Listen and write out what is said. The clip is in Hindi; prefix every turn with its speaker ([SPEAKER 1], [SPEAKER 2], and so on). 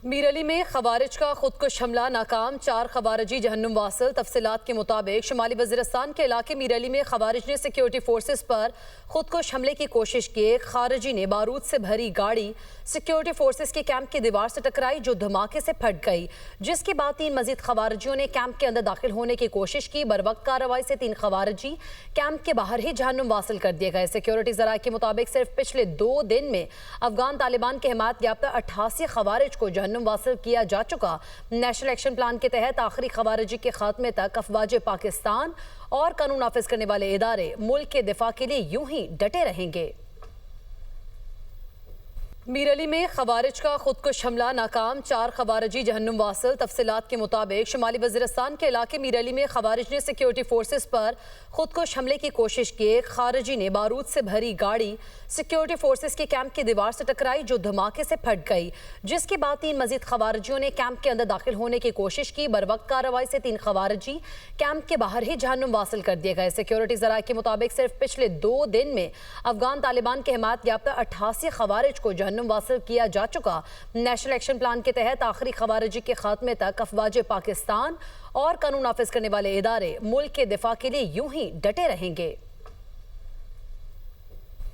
[SPEAKER 1] मीरली में खवारिज का खुदकुश हमला नाकाम, 4 खवारजी जहन्नुम वासिल। तफसीलात के मुताबिक शुमाली वज़ीरिस्तान के इलाके मीरली में खवारिज ने सिक्योरिटी फोर्सेस पर खुदकुश हमले की कोशिश की। एक खारजी ने बारूद से भरी गाड़ी सिक्योरिटी फोर्सेस के कैंप की दीवार से टकराई, जो धमाके से फट गई, जिसके बाद 3 मजीद खवारजियों ने कैंप के अंदर दाखिल होने की कोशिश की। बरवक्त कार्रवाई से 3 खवारजी कैंप के बाहर ही जहन्नुम वासिल कर दिए गए। सिक्योरिटी ज़राए के मुताबिक सिर्फ पिछले 2 दिन में अफगान तालिबान के हिमायत याफ्ता 88 खवारिज को जहन्नुम वासिल किया जा चुका। नेशनल एक्शन प्लान के तहत आखिरी खवारजी के खात्मे तक अफवाज पाकिस्तान और कानून नाफिज करने वाले इदारे मुल्क के दिफा के लिए यूं ही डटे रहेंगे। मीरली में खवारिज का खुदकुश हमला नाकाम, 4 खवारजी जहन्नुम वासिल। तफसीलात के मुताबिक शुमाली वज़ीरिस्तान के इलाके मीरली में खवारिज ने सिक्योरिटी फोर्सेस पर खुदकुश हमले की कोशिश की। एक खारजी ने बारूद से भरी गाड़ी सिक्योरिटी फोर्सेस के कैंप की दीवार से टकराई, जो धमाके से फट गई, जिसके बाद 3 मजीद खवारजियों ने कैंप के अंदर दाखिल होने की कोशिश की। बरवक्त कार्रवाई से 3 खवारजी कैंप के बाहर ही जहन्नुम वासिल कर दिए गए। सिक्योरिटी ज़राए के मुताबिक सिर्फ पिछले 2 दिन में अफगान तालिबान के हिमायत याफ्ता 88 खवारिज को जहन्नुम वासिल किया जा चुका। नेशनल एक्शन प्लान के तहत आखिरी खवारजी के खात्मे तक अफवाज पाकिस्तान और कानून नाफिज करने वाले इदारे मुल्क के दिफा के लिए यूं ही डटे रहेंगे।